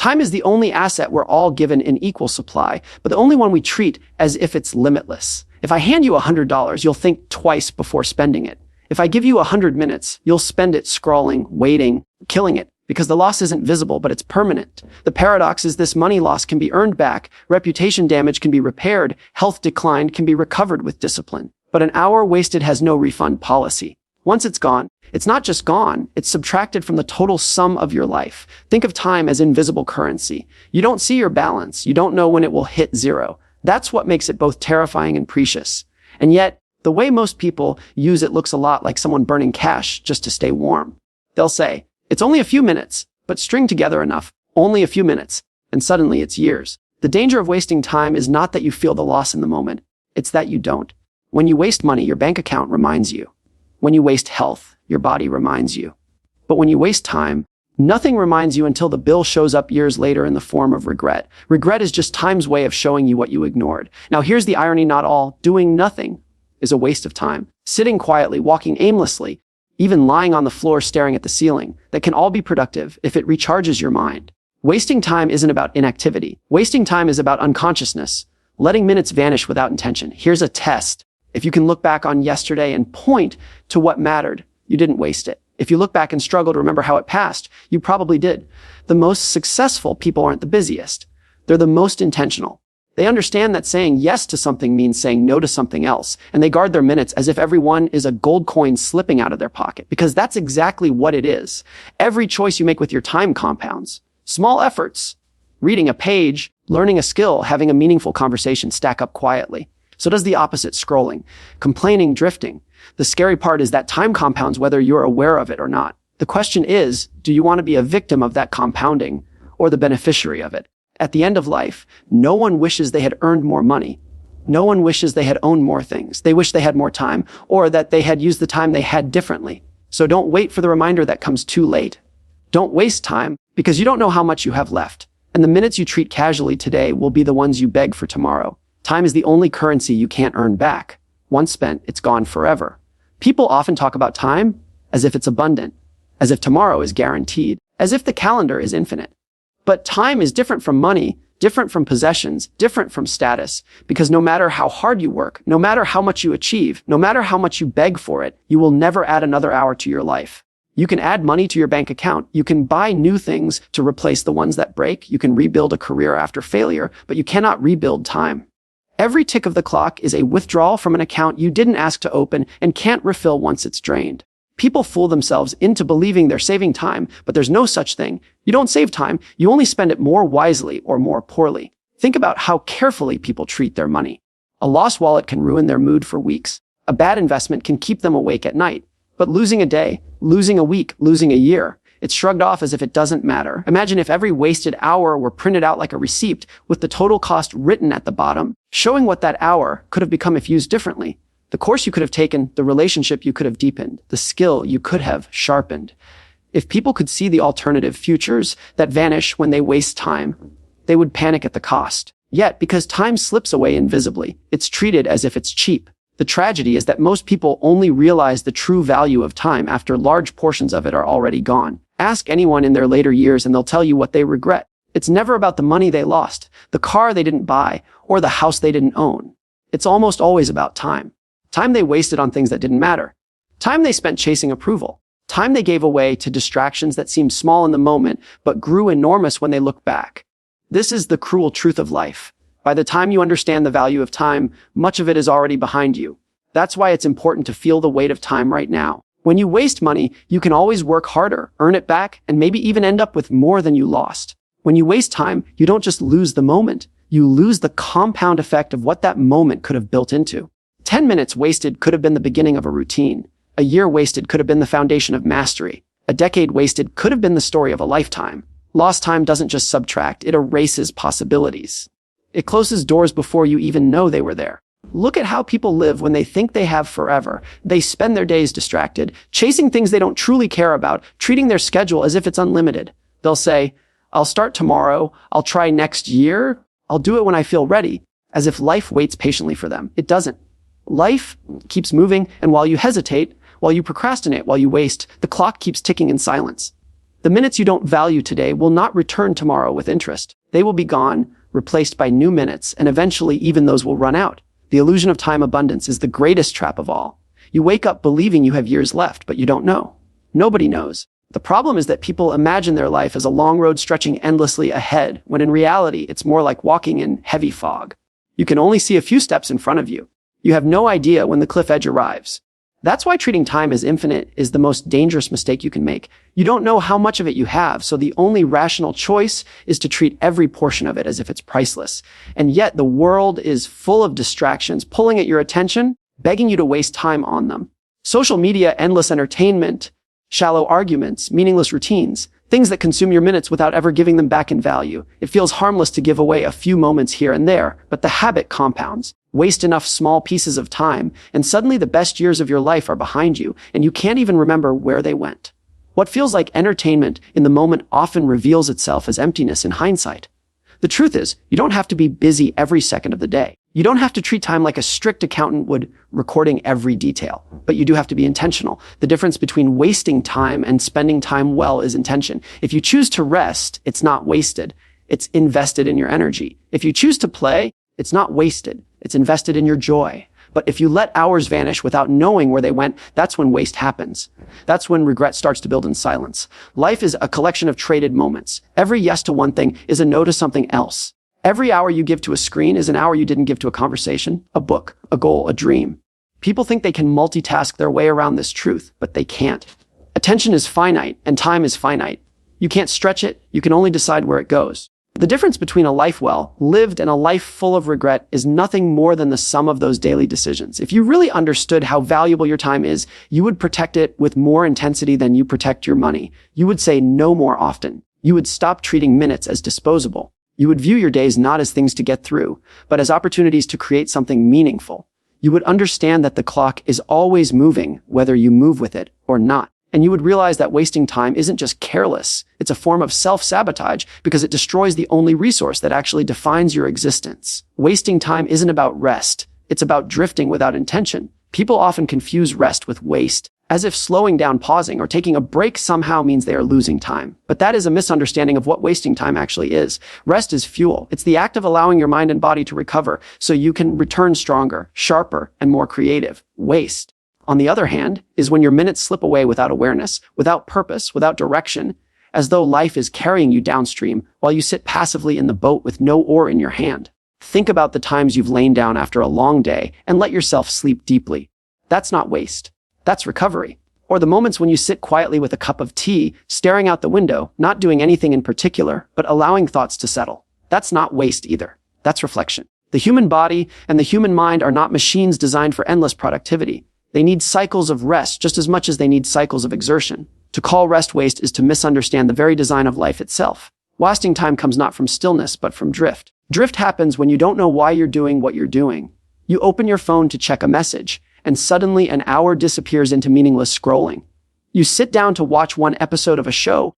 Time is the only asset we're all given in equal supply, but the only one we treat as if it's limitless. If I hand you $100, you'll think twice before spending it. If I give you 100 minutes, you'll spend it scrolling, waiting, killing it, because the loss isn't visible, but it's permanent. The paradox is this money loss can be earned back, reputation damage can be repaired, health decline can be recovered with discipline. But an hour wasted has no refund policy. Once it's gone, it's not just gone, it's subtracted from the total sum of your life. Think of time as invisible currency. You don't see your balance. You don't know when it will hit zero. That's what makes it both terrifying and precious. And yet, the way most people use it looks a lot like someone burning cash just to stay warm. They'll say, it's only a few minutes, but string together enough, only a few minutes, and suddenly it's years. The danger of wasting time is not that you feel the loss in the moment, it's that you don't. When you waste money, your bank account reminds you. When you waste health, your body reminds you. But when you waste time, nothing reminds you until the bill shows up years later in the form of regret. Regret is just time's way of showing you what you ignored. Now here's the irony, not all doing nothing is a waste of time. Sitting quietly, walking aimlessly, even lying on the floor staring at the ceiling, that can all be productive if it recharges your mind. Wasting time isn't about inactivity. Wasting time is about unconsciousness, letting minutes vanish without intention. Here's a test. If you can look back on yesterday and point to what mattered, you didn't waste it. If you look back and struggle to remember how it passed, you probably did. The most successful people aren't the busiest. They're the most intentional. They understand that saying yes to something means saying no to something else, and they guard their minutes as if every one is a gold coin slipping out of their pocket, because that's exactly what it is. Every choice you make with your time compounds. Small efforts, reading a page, learning a skill, having a meaningful conversation stack up quietly. So does the opposite, scrolling, complaining, drifting. The scary part is that time compounds whether you're aware of it or not. The question is, do you want to be a victim of that compounding or the beneficiary of it? At the end of life, no one wishes they had earned more money. No one wishes they had owned more things. They wish they had more time, or that they had used the time they had differently. So don't wait for the reminder that comes too late. Don't waste time, because you don't know how much you have left. And the minutes you treat casually today will be the ones you beg for tomorrow. Time is the only currency you can't earn back. Once spent, it's gone forever. People often talk about time as if it's abundant, as if tomorrow is guaranteed, as if the calendar is infinite. But time is different from money, different from possessions, different from status, because no matter how hard you work, no matter how much you achieve, no matter how much you beg for it, you will never add another hour to your life. You can add money to your bank account. You can buy new things to replace the ones that break. You can rebuild a career after failure, but you cannot rebuild time. Every tick of the clock is a withdrawal from an account you didn't ask to open and can't refill once it's drained. People fool themselves into believing they're saving time, but there's no such thing. You don't save time, you only spend it more wisely or more poorly. Think about how carefully people treat their money. A lost wallet can ruin their mood for weeks. A bad investment can keep them awake at night. But losing a day, losing a week, losing a year, it's shrugged off as if it doesn't matter. Imagine if every wasted hour were printed out like a receipt with the total cost written at the bottom, showing what that hour could have become if used differently. The course you could have taken, the relationship you could have deepened, the skill you could have sharpened. If people could see the alternative futures that vanish when they waste time, they would panic at the cost. Yet, because time slips away invisibly, it's treated as if it's cheap. The tragedy is that most people only realize the true value of time after large portions of it are already gone. Ask anyone in their later years and they'll tell you what they regret. It's never about the money they lost, the car they didn't buy, or the house they didn't own. It's almost always about time. Time they wasted on things that didn't matter. Time they spent chasing approval. Time they gave away to distractions that seemed small in the moment, but grew enormous when they look back. This is the cruel truth of life. By the time you understand the value of time, much of it is already behind you. That's why it's important to feel the weight of time right now. When you waste money, you can always work harder, earn it back, and maybe even end up with more than you lost. When you waste time, you don't just lose the moment. You lose the compound effect of what that moment could have built into. 10 minutes wasted could have been the beginning of a routine. A year wasted could have been the foundation of mastery. A decade wasted could have been the story of a lifetime. Lost time doesn't just subtract, it erases possibilities. It closes doors before you even know they were there. Look at how people live when they think they have forever. They spend their days distracted, chasing things they don't truly care about, treating their schedule as if it's unlimited. They'll say, I'll start tomorrow, I'll try next year, I'll do it when I feel ready, as if life waits patiently for them. It doesn't. Life keeps moving, and while you hesitate, while you procrastinate, while you waste, the clock keeps ticking in silence. The minutes you don't value today will not return tomorrow with interest. They will be gone, replaced by new minutes, and eventually even those will run out. The illusion of time abundance is the greatest trap of all. You wake up believing you have years left, but you don't know. Nobody knows. The problem is that people imagine their life as a long road stretching endlessly ahead, when in reality, it's more like walking in heavy fog. You can only see a few steps in front of you. You have no idea when the cliff edge arrives. That's why treating time as infinite is the most dangerous mistake you can make. You don't know how much of it you have, so the only rational choice is to treat every portion of it as if it's priceless. And yet the world is full of distractions pulling at your attention, begging you to waste time on them. Social media, endless entertainment, shallow arguments, meaningless routines, things that consume your minutes without ever giving them back in value. It feels harmless to give away a few moments here and there, but the habit compounds. Waste enough small pieces of time, and suddenly the best years of your life are behind you, and you can't even remember where they went. What feels like entertainment in the moment often reveals itself as emptiness in hindsight. The truth is, you don't have to be busy every second of the day. You don't have to treat time like a strict accountant would, recording every detail. But you do have to be intentional. The difference between wasting time and spending time well is intention. If you choose to rest, it's not wasted. It's invested in your energy. If you choose to play, it's not wasted. It's invested in your joy. But if you let hours vanish without knowing where they went, that's when waste happens. That's when regret starts to build in silence. Life is a collection of traded moments. Every yes to one thing is a no to something else. Every hour you give to a screen is an hour you didn't give to a conversation, a book, a goal, a dream. People think they can multitask their way around this truth, but they can't. Attention is finite, and time is finite. You can't stretch it. You can only decide where it goes. The difference between a life well lived and a life full of regret is nothing more than the sum of those daily decisions. If you really understood how valuable your time is, you would protect it with more intensity than you protect your money. You would say no more often. You would stop treating minutes as disposable. You would view your days not as things to get through, but as opportunities to create something meaningful. You would understand that the clock is always moving, whether you move with it or not. And you would realize that wasting time isn't just careless. It's a form of self-sabotage because it destroys the only resource that actually defines your existence. Wasting time isn't about rest. It's about drifting without intention. People often confuse rest with waste, as if slowing down, pausing, or taking a break somehow means they are losing time. But that is a misunderstanding of what wasting time actually is. Rest is fuel. It's the act of allowing your mind and body to recover so you can return stronger, sharper, and more creative. Waste, on the other hand, is when your minutes slip away without awareness, without purpose, without direction, as though life is carrying you downstream while you sit passively in the boat with no oar in your hand. Think about the times you've lain down after a long day and let yourself sleep deeply. That's not waste. That's recovery. Or the moments when you sit quietly with a cup of tea, staring out the window, not doing anything in particular, but allowing thoughts to settle. That's not waste either. That's reflection. The human body and the human mind are not machines designed for endless productivity. They need cycles of rest just as much as they need cycles of exertion. To call rest waste is to misunderstand the very design of life itself. Wasting time comes not from stillness, but from drift. Drift happens when you don't know why you're doing what you're doing. You open your phone to check a message, and suddenly an hour disappears into meaningless scrolling. You sit down to watch one episode of a show,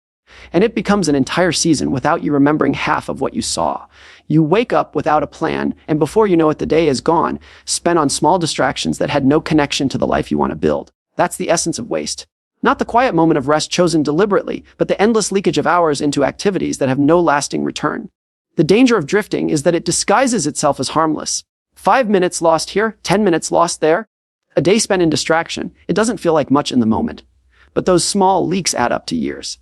and it becomes an entire season without you remembering half of what you saw. You wake up without a plan, and before you know it, the day is gone, spent on small distractions that had no connection to the life you want to build. That's the essence of waste. Not the quiet moment of rest chosen deliberately, but the endless leakage of hours into activities that have no lasting return. The danger of drifting is that it disguises itself as harmless. 5 minutes lost here, 10 minutes lost there. A day spent in distraction. It doesn't feel like much in the moment. But those small leaks add up to years.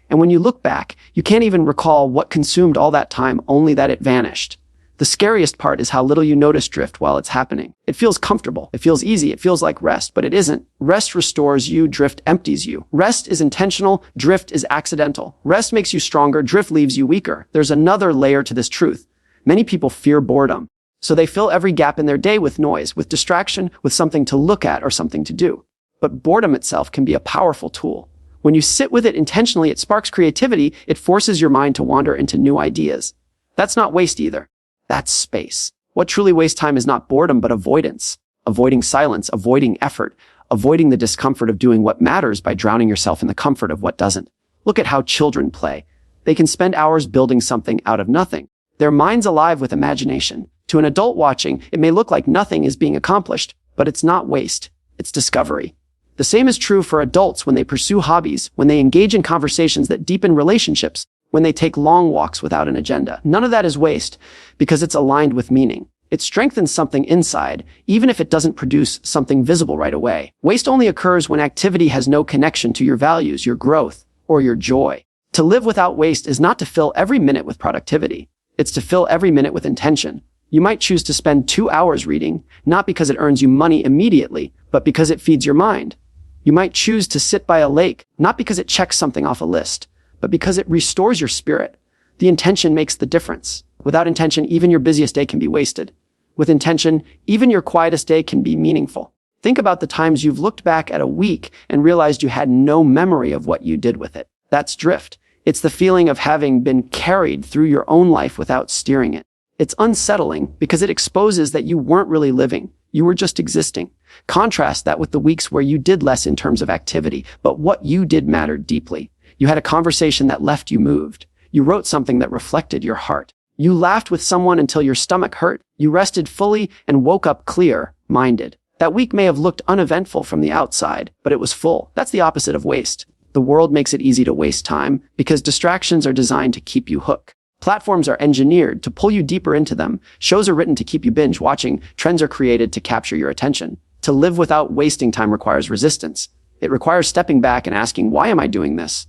And when you look back, you can't even recall what consumed all that time, only that it vanished. The scariest part is how little you notice drift while it's happening. It feels comfortable. It feels easy. It feels like rest, but it isn't. Rest restores you. Drift empties you. Rest is intentional. Drift is accidental. Rest makes you stronger. Drift leaves you weaker. There's another layer to this truth. Many people fear boredom. So they fill every gap in their day with noise, with distraction, with something to look at or something to do. But boredom itself can be a powerful tool. When you sit with it intentionally, it sparks creativity. It forces your mind to wander into new ideas. That's not waste either. That's space. What truly wastes time is not boredom, but avoidance. Avoiding silence, avoiding effort, avoiding the discomfort of doing what matters by drowning yourself in the comfort of what doesn't. Look at how children play. They can spend hours building something out of nothing. Their mind's alive with imagination. To an adult watching, it may look like nothing is being accomplished, but it's not waste. It's discovery. The same is true for adults when they pursue hobbies, when they engage in conversations that deepen relationships, when they take long walks without an agenda. None of that is waste because it's aligned with meaning. It strengthens something inside, even if it doesn't produce something visible right away. Waste only occurs when activity has no connection to your values, your growth, or your joy. To live without waste is not to fill every minute with productivity. It's to fill every minute with intention. You might choose to spend 2 hours reading, not because it earns you money immediately, but because it feeds your mind. You might choose to sit by a lake, not because it checks something off a list, but because it restores your spirit. The intention makes the difference. Without intention, even your busiest day can be wasted. With intention, even your quietest day can be meaningful. Think about the times you've looked back at a week and realized you had no memory of what you did with it. That's drift. It's the feeling of having been carried through your own life without steering it. It's unsettling because it exposes that you weren't really living. You were just existing. Contrast that with the weeks where you did less in terms of activity, but what you did mattered deeply. You had a conversation that left you moved. You wrote something that reflected your heart. You laughed with someone until your stomach hurt. You rested fully and woke up clear-minded. That week may have looked uneventful from the outside, but it was full. That's the opposite of waste. The world makes it easy to waste time because distractions are designed to keep you hooked. Platforms are engineered to pull you deeper into them. Shows are written to keep you binge watching. Trends are created to capture your attention. To live without wasting time requires resistance. It requires stepping back and asking, why am I doing this?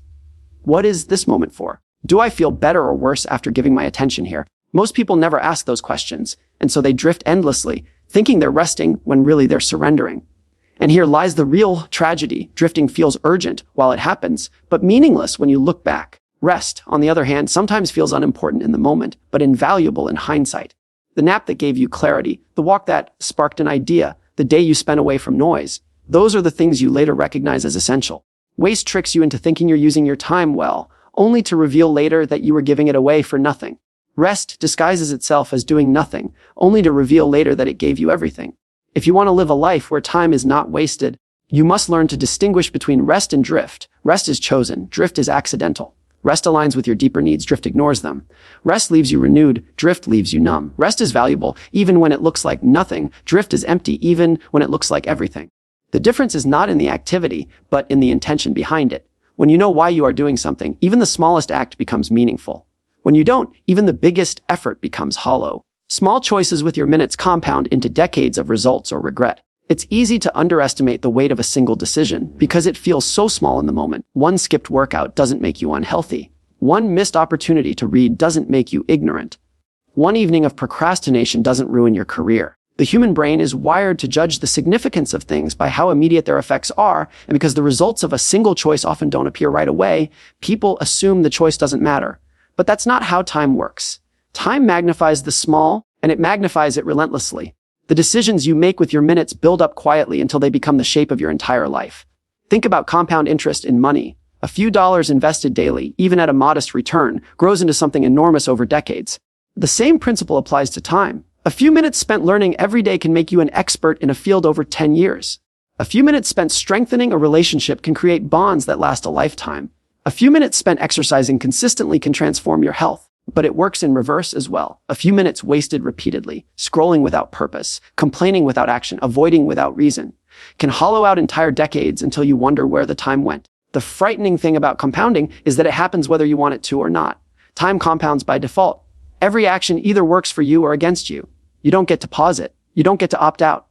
What is this moment for? Do I feel better or worse after giving my attention here? Most people never ask those questions, and so they drift endlessly, thinking they're resting when really they're surrendering. And here lies the real tragedy. Drifting feels urgent while it happens, but meaningless when you look back. Rest, on the other hand, sometimes feels unimportant in the moment, but invaluable in hindsight. The nap that gave you clarity, the walk that sparked an idea, the day you spent away from noise, those are the things you later recognize as essential. Waste tricks you into thinking you're using your time well, only to reveal later that you were giving it away for nothing. Rest disguises itself as doing nothing, only to reveal later that it gave you everything. If you want to live a life where time is not wasted, you must learn to distinguish between rest and drift. Rest is chosen, drift is accidental. Rest aligns with your deeper needs, drift ignores them. Rest leaves you renewed, drift leaves you numb. Rest is valuable, even when it looks like nothing. Drift is empty, even when it looks like everything. The difference is not in the activity, but in the intention behind it. When you know why you are doing something, even the smallest act becomes meaningful. When you don't, even the biggest effort becomes hollow. Small choices with your minutes compound into decades of results or regret. It's easy to underestimate the weight of a single decision because it feels so small in the moment. One skipped workout doesn't make you unhealthy. One missed opportunity to read doesn't make you ignorant. One evening of procrastination doesn't ruin your career. The human brain is wired to judge the significance of things by how immediate their effects are, and because the results of a single choice often don't appear right away, people assume the choice doesn't matter. But that's not how time works. Time magnifies the small, and it magnifies it relentlessly. The decisions you make with your minutes build up quietly until they become the shape of your entire life. Think about compound interest in money. A few dollars invested daily, even at a modest return, grows into something enormous over decades. The same principle applies to time. A few minutes spent learning every day can make you an expert in a field over 10 years. A few minutes spent strengthening a relationship can create bonds that last a lifetime. A few minutes spent exercising consistently can transform your health. But it works in reverse as well. A few minutes wasted repeatedly, scrolling without purpose, complaining without action, avoiding without reason, can hollow out entire decades until you wonder where the time went. The frightening thing about compounding is that it happens whether you want it to or not. Time compounds by default. Every action either works for you or against you. You don't get to pause it. You don't get to opt out.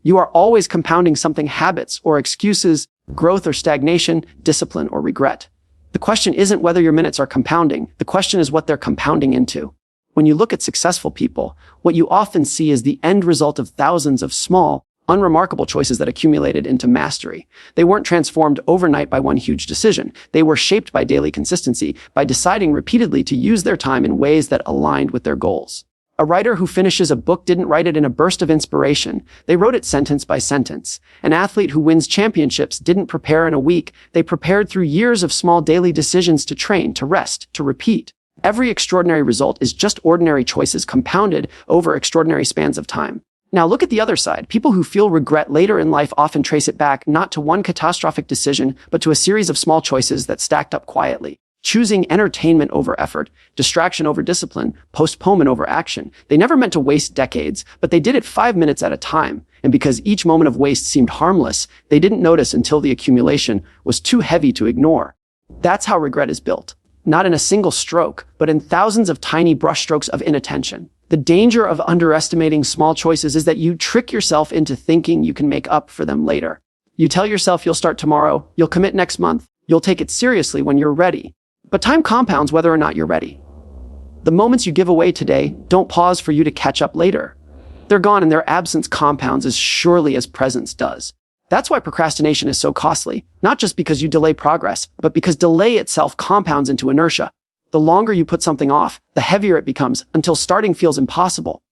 You are always compounding something: habits or excuses, growth or stagnation, discipline or regret. The question isn't whether your minutes are compounding. The question is what they're compounding into. When you look at successful people, what you often see is the end result of thousands of small, unremarkable choices that accumulated into mastery. They weren't transformed overnight by one huge decision. They were shaped by daily consistency, by deciding repeatedly to use their time in ways that aligned with their goals. A writer who finishes a book didn't write it in a burst of inspiration. They wrote it sentence by sentence. An athlete who wins championships didn't prepare in a week. They prepared through years of small daily decisions to train, to rest, to repeat. Every extraordinary result is just ordinary choices compounded over extraordinary spans of time. Now look at the other side. People who feel regret later in life often trace it back not to one catastrophic decision, but to a series of small choices that stacked up quietly. choosing entertainment over effort, distraction over discipline, postponement over action. They never meant to waste decades, but they did it 5 minutes at a time. And because each moment of waste seemed harmless, they didn't notice until the accumulation was too heavy to ignore. That's how regret is built. Not in a single stroke, but in thousands of tiny brushstrokes of inattention. The danger of underestimating small choices is that you trick yourself into thinking you can make up for them later. You tell yourself you'll start tomorrow, you'll commit next month, you'll take it seriously when you're ready. But time compounds whether or not you're ready. The moments you give away today don't pause for you to catch up later. They're gone and their absence compounds as surely as presence does. That's why procrastination is so costly, not just because you delay progress, but because delay itself compounds into inertia. The longer you put something off, the heavier it becomes until starting feels impossible.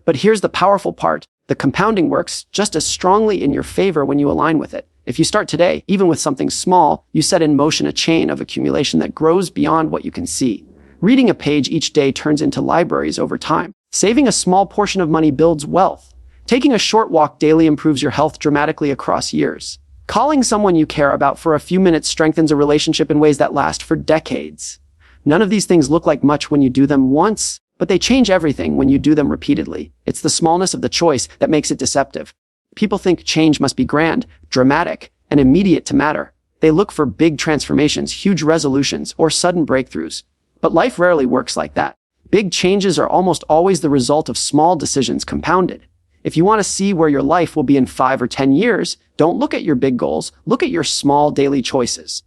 But here's the powerful part. The compounding works just as strongly in your favor when you align with it. If you start today, even with something small, you set in motion a chain of accumulation that grows beyond what you can see. Reading a page each day turns into libraries over time. Saving a small portion of money builds wealth. Taking a short walk daily improves your health dramatically across years. Calling someone you care about for a few minutes strengthens a relationship in ways that last for decades. None of these things look like much when you do them once, but they change everything when you do them repeatedly. It's the smallness of the choice that makes it deceptive. People think change must be grand, dramatic, and immediate to matter. They look for big transformations, huge resolutions, or sudden breakthroughs. But life rarely works like that. Big changes are almost always the result of small decisions compounded. If you want to see where your life will be in 5 or 10 years, don't look at your big goals, look at your small daily choices.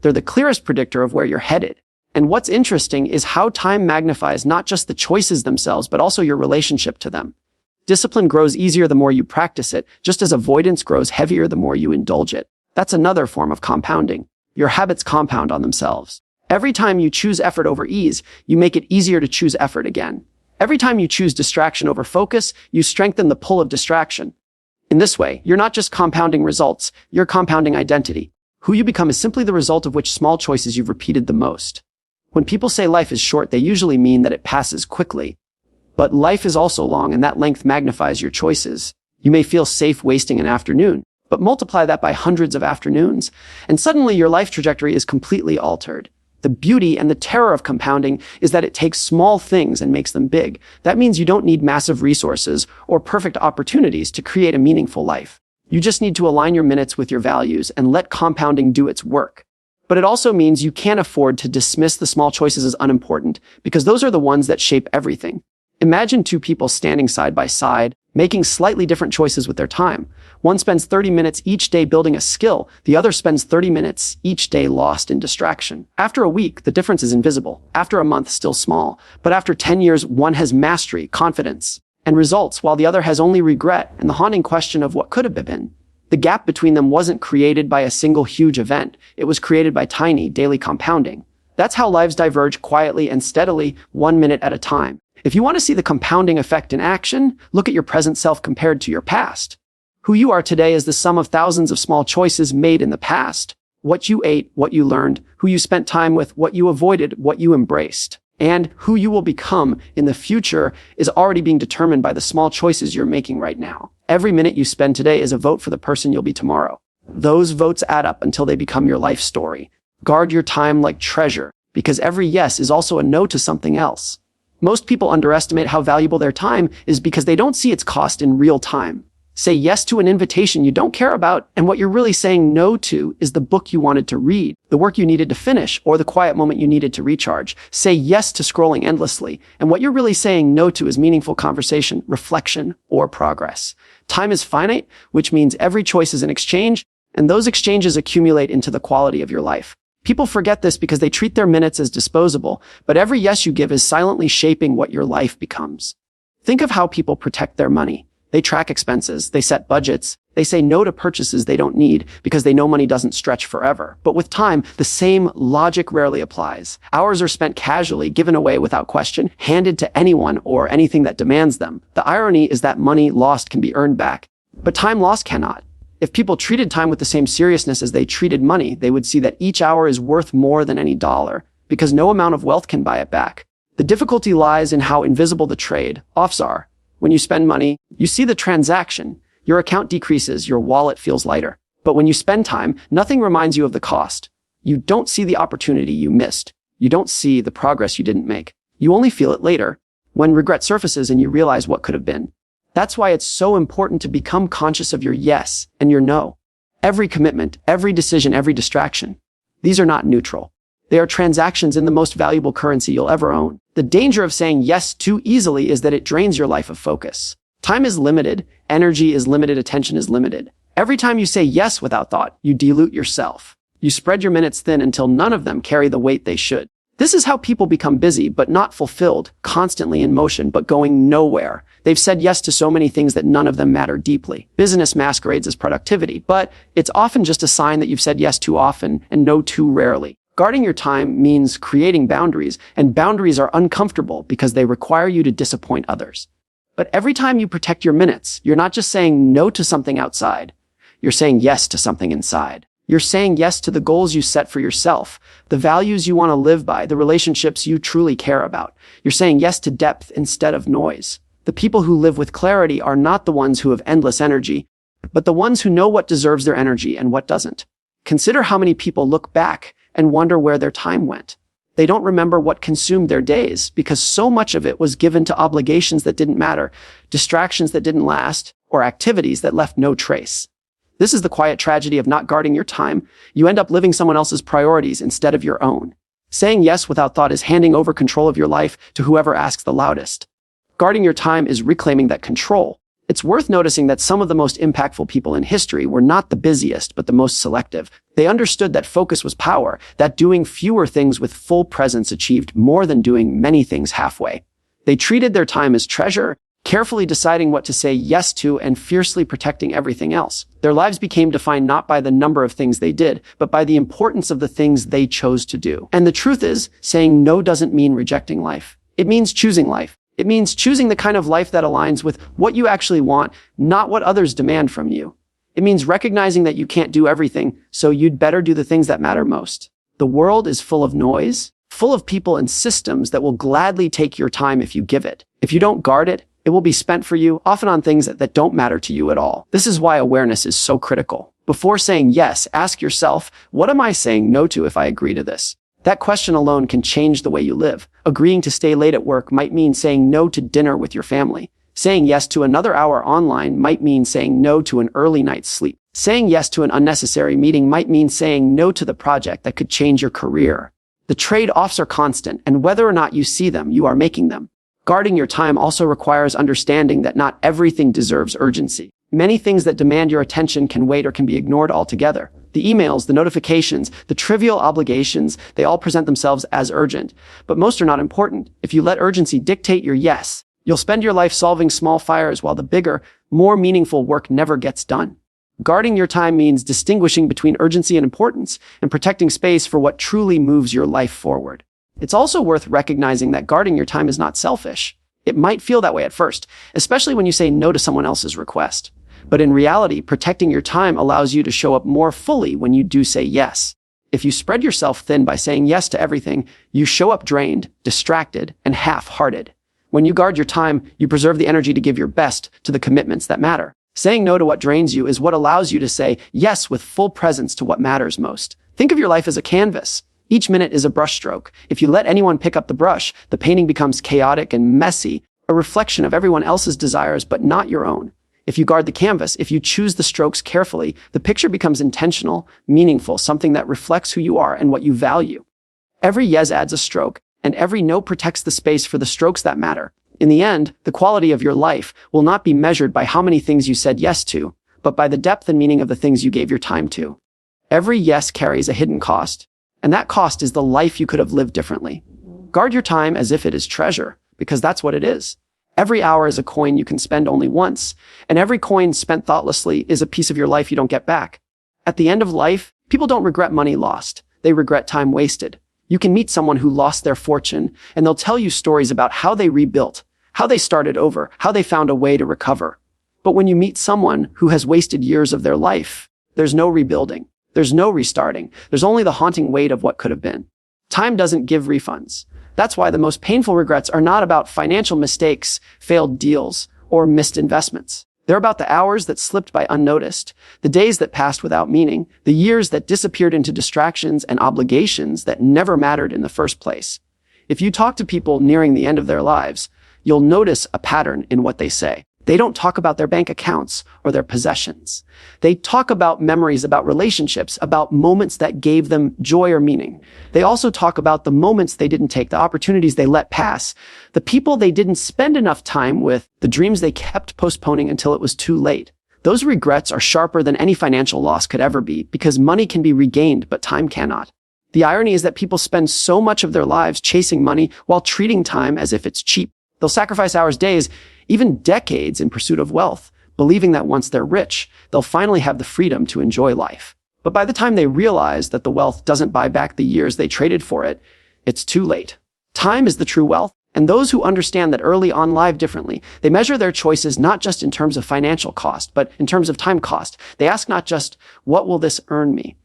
They're the clearest predictor of where you're headed. And what's interesting is how time magnifies not just the choices themselves, but also your relationship to them. Discipline grows easier the more you practice it, just as avoidance grows heavier the more you indulge it. That's another form of compounding. Your habits compound on themselves. Every time you choose effort over ease, you make it easier to choose effort again. Every time you choose distraction over focus, you strengthen the pull of distraction. In this way, you're not just compounding results, you're compounding identity. Who you become is simply the result of which small choices you've repeated the most. When people say life is short, they usually mean that it passes quickly. But life is also long, and that length magnifies your choices. You may feel safe wasting an afternoon, but multiply that by hundreds of afternoons, and suddenly your life trajectory is completely altered. The beauty and the terror of compounding is that it takes small things and makes them big. That means you don't need massive resources or perfect opportunities to create a meaningful life. You just need to align your minutes with your values and let compounding do its work. But it also means you can't afford to dismiss the small choices as unimportant, because those are the ones that shape everything. Imagine two people standing side by side, making slightly different choices with their time. One spends 30 minutes each day building a skill. The other spends 30 minutes each day lost in distraction. After a week, the difference is invisible. After a month, still small. But after 10 years, one has mastery, confidence, and results, while the other has only regret and the haunting question of what could have been. The gap between them wasn't created by a single huge event. It was created by tiny, daily compounding. That's how lives diverge quietly and steadily, 1 minute at a time. If you want to see the compounding effect in action, look at your present self compared to your past. Who you are today is the sum of thousands of small choices made in the past. What you ate, what you learned, who you spent time with, what you avoided, what you embraced. And who you will become in the future is already being determined by the small choices you're making right now. Every minute you spend today is a vote for the person you'll be tomorrow. Those votes add up until they become your life story. Guard your time like treasure, because every yes is also a no to something else. Most people underestimate how valuable their time is because they don't see its cost in real time. Say yes to an invitation you don't care about, and what you're really saying no to is the book you wanted to read, the work you needed to finish, or the quiet moment you needed to recharge. Say yes to scrolling endlessly, and what you're really saying no to is meaningful conversation, reflection, or progress. Time is finite, which means every choice is an exchange, and those exchanges accumulate into the quality of your life. People forget this because they treat their minutes as disposable, but every yes you give is silently shaping what your life becomes. Think of how people protect their money. They track expenses, they set budgets, they say no to purchases they don't need because they know money doesn't stretch forever. But with time, the same logic rarely applies. Hours are spent casually, given away without question, handed to anyone or anything that demands them. The irony is that money lost can be earned back, but time lost cannot. If people treated time with the same seriousness as they treated money, they would see that each hour is worth more than any dollar, because no amount of wealth can buy it back. The difficulty lies in how invisible the trade-offs are. When you spend money, you see the transaction. Your account decreases, your wallet feels lighter. But when you spend time, nothing reminds you of the cost. You don't see the opportunity you missed. You don't see the progress you didn't make. You only feel it later, when regret surfaces and you realize what could have been. That's why it's so important to become conscious of your yes and your no. Every commitment, every decision, every distraction. These are not neutral. They are transactions in the most valuable currency you'll ever own. The danger of saying yes too easily is that it drains your life of focus. Time is limited, energy is limited, attention is limited. Every time you say yes without thought, you dilute yourself. You spread your minutes thin until none of them carry the weight they should. This is how people become busy, but not fulfilled, constantly in motion, but going nowhere. They've said yes to so many things that none of them matter deeply. Business masquerades as productivity, but it's often just a sign that you've said yes too often and no too rarely. Guarding your time means creating boundaries, and boundaries are uncomfortable because they require you to disappoint others. But every time you protect your minutes, you're not just saying no to something outside. You're saying yes to something inside. You're saying yes to the goals you set for yourself, the values you want to live by, the relationships you truly care about. You're saying yes to depth instead of noise. The people who live with clarity are not the ones who have endless energy, but the ones who know what deserves their energy and what doesn't. Consider how many people look back and wonder where their time went. They don't remember what consumed their days because so much of it was given to obligations that didn't matter, distractions that didn't last, or activities that left no trace. This is the quiet tragedy of not guarding your time. You end up living someone else's priorities instead of your own. Saying yes without thought is handing over control of your life to whoever asks the loudest. Guarding your time is reclaiming that control. It's worth noticing that some of the most impactful people in history were not the busiest, but the most selective. They understood that focus was power, that doing fewer things with full presence achieved more than doing many things halfway. They treated their time as treasure, carefully deciding what to say yes to and fiercely protecting everything else. Their lives became defined not by the number of things they did, but by the importance of the things they chose to do. And the truth is, saying no doesn't mean rejecting life. It means choosing life. It means choosing the kind of life that aligns with what you actually want, not what others demand from you. It means recognizing that you can't do everything, so you'd better do the things that matter most. The world is full of noise, full of people and systems that will gladly take your time if you give it. If you don't guard it, it will be spent for you, often on things that don't matter to you at all. This is why awareness is so critical. Before saying yes, ask yourself, what am I saying no to if I agree to this? That question alone can change the way you live. Agreeing to stay late at work might mean saying no to dinner with your family. Saying yes to another hour online might mean saying no to an early night's sleep. Saying yes to an unnecessary meeting might mean saying no to the project that could change your career. The trade-offs are constant, and whether or not you see them, you are making them. Guarding your time also requires understanding that not everything deserves urgency. Many things that demand your attention can wait or can be ignored altogether. The emails, the notifications, the trivial obligations, they all present themselves as urgent. But most are not important. If you let urgency dictate your yes, you'll spend your life solving small fires while the bigger, more meaningful work never gets done. Guarding your time means distinguishing between urgency and importance and protecting space for what truly moves your life forward. It's also worth recognizing that guarding your time is not selfish. It might feel that way at first, especially when you say no to someone else's request. But in reality, protecting your time allows you to show up more fully when you do say yes. If you spread yourself thin by saying yes to everything, you show up drained, distracted, and half-hearted. When you guard your time, you preserve the energy to give your best to the commitments that matter. Saying no to what drains you is what allows you to say yes with full presence to what matters most. Think of your life as a canvas. Each minute is a brushstroke. If you let anyone pick up the brush, the painting becomes chaotic and messy, a reflection of everyone else's desires but not your own. If you guard the canvas, if you choose the strokes carefully, the picture becomes intentional, meaningful, something that reflects who you are and what you value. Every yes adds a stroke, and every no protects the space for the strokes that matter. In the end, the quality of your life will not be measured by how many things you said yes to, but by the depth and meaning of the things you gave your time to. Every yes carries a hidden cost, and that cost is the life you could have lived differently. Guard your time as if it is treasure, because that's what it is. Every hour is a coin you can spend only once, and every coin spent thoughtlessly is a piece of your life you don't get back. At the end of life, people don't regret money lost. They regret time wasted. You can meet someone who lost their fortune, and they'll tell you stories about how they rebuilt, how they started over, how they found a way to recover. But when you meet someone who has wasted years of their life, there's no rebuilding. There's no restarting. There's only the haunting weight of what could have been. Time doesn't give refunds. That's why the most painful regrets are not about financial mistakes, failed deals, or missed investments. They're about the hours that slipped by unnoticed, the days that passed without meaning, the years that disappeared into distractions and obligations that never mattered in the first place. If you talk to people nearing the end of their lives, you'll notice a pattern in what they say. They don't talk about their bank accounts or their possessions. They talk about memories, about relationships, about moments that gave them joy or meaning. They also talk about the moments they didn't take, the opportunities they let pass, the people they didn't spend enough time with, the dreams they kept postponing until it was too late. Those regrets are sharper than any financial loss could ever be, because money can be regained, but time cannot. The irony is that people spend so much of their lives chasing money while treating time as if it's cheap. They'll sacrifice hours, days, even decades in pursuit of wealth, believing that once they're rich, they'll finally have the freedom to enjoy life. But by the time they realize that the wealth doesn't buy back the years they traded for it, it's too late. Time is the true wealth, and those who understand that early on live differently, they measure their choices not just in terms of financial cost, but in terms of time cost. They ask not just, what will this earn me?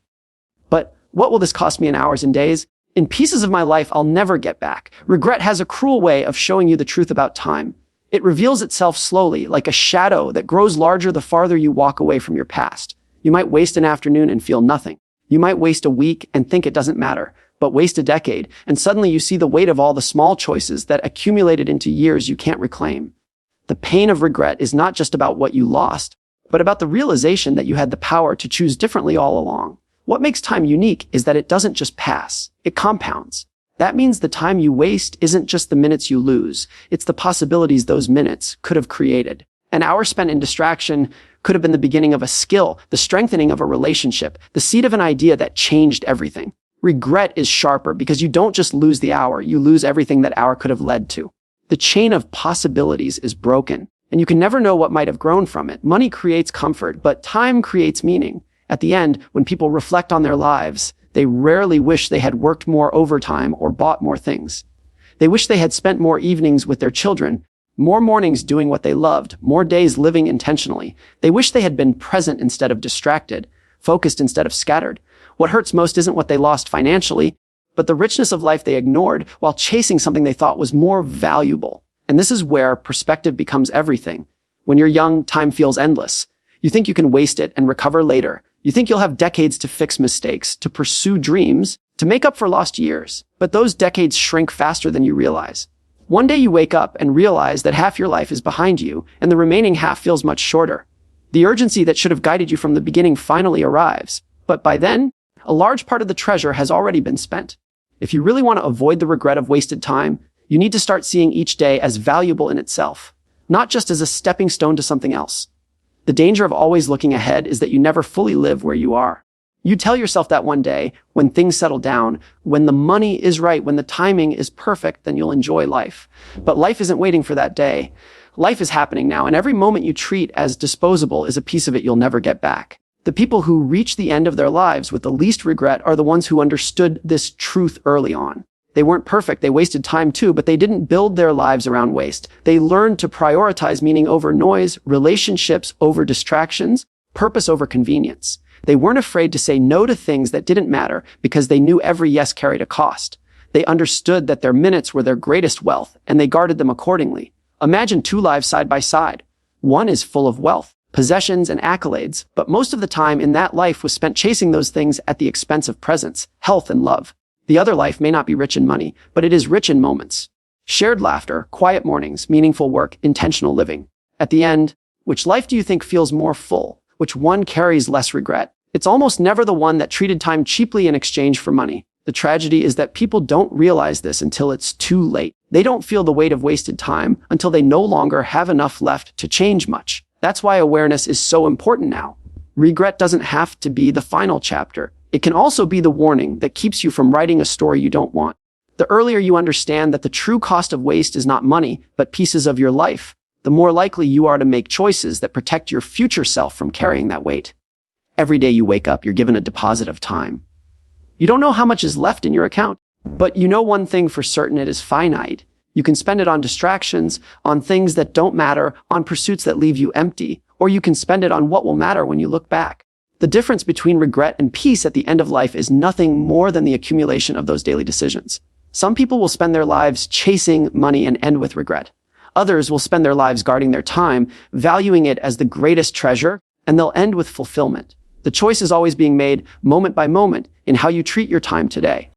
But what will this cost me in hours and days? In pieces of my life I'll never get back. Regret has a cruel way of showing you the truth about time. It reveals itself slowly, like a shadow that grows larger the farther you walk away from your past. You might waste an afternoon and feel nothing. You might waste a week and think it doesn't matter, but waste a decade, and suddenly you see the weight of all the small choices that accumulated into years you can't reclaim. The pain of regret is not just about what you lost, but about the realization that you had the power to choose differently all along. What makes time unique is that it doesn't just pass, it compounds. That means the time you waste isn't just the minutes you lose, it's the possibilities those minutes could have created. An hour spent in distraction could have been the beginning of a skill, the strengthening of a relationship, the seed of an idea that changed everything. Regret is sharper because you don't just lose the hour, you lose everything that hour could have led to. The chain of possibilities is broken, and you can never know what might have grown from it. Money creates comfort, but time creates meaning. At the end, when people reflect on their lives, they rarely wish they had worked more overtime or bought more things. They wish they had spent more evenings with their children, more mornings doing what they loved, more days living intentionally. They wish they had been present instead of distracted, focused instead of scattered. What hurts most isn't what they lost financially, but the richness of life they ignored while chasing something they thought was more valuable. And this is where perspective becomes everything. When you're young, time feels endless. You think you can waste it and recover later. You think you'll have decades to fix mistakes, to pursue dreams, to make up for lost years. But those decades shrink faster than you realize. One day you wake up and realize that half your life is behind you, and the remaining half feels much shorter. The urgency that should have guided you from the beginning finally arrives. But by then, a large part of the treasure has already been spent. If you really want to avoid the regret of wasted time, you need to start seeing each day as valuable in itself, not just as a stepping stone to something else. The danger of always looking ahead is that you never fully live where you are. You tell yourself that one day, when things settle down, when the money is right, when the timing is perfect, then you'll enjoy life. But life isn't waiting for that day. Life is happening now, and every moment you treat as disposable is a piece of it you'll never get back. The people who reach the end of their lives with the least regret are the ones who understood this truth early on. They weren't perfect, they wasted time too, but they didn't build their lives around waste. They learned to prioritize meaning over noise, relationships over distractions, purpose over convenience. They weren't afraid to say no to things that didn't matter because they knew every yes carried a cost. They understood that their minutes were their greatest wealth, and they guarded them accordingly. Imagine two lives side by side. One is full of wealth, possessions, and accolades, but most of the time in that life was spent chasing those things at the expense of presence, health, and love. The other life may not be rich in money, but it is rich in moments. Shared laughter, quiet mornings, meaningful work, intentional living. At the end, which life do you think feels more full? Which one carries less regret? It's almost never the one that treated time cheaply in exchange for money. The tragedy is that people don't realize this until it's too late. They don't feel the weight of wasted time until they no longer have enough left to change much. That's why awareness is so important now. Regret doesn't have to be the final chapter. It can also be the warning that keeps you from writing a story you don't want. The earlier you understand that the true cost of waste is not money, but pieces of your life, the more likely you are to make choices that protect your future self from carrying that weight. Every day you wake up, you're given a deposit of time. You don't know how much is left in your account, but you know one thing for certain: it is finite. You can spend it on distractions, on things that don't matter, on pursuits that leave you empty, or you can spend it on what will matter when you look back. The difference between regret and peace at the end of life is nothing more than the accumulation of those daily decisions. Some people will spend their lives chasing money and end with regret. Others will spend their lives guarding their time, valuing it as the greatest treasure, and they'll end with fulfillment. The choice is always being made moment by moment in how you treat your time today.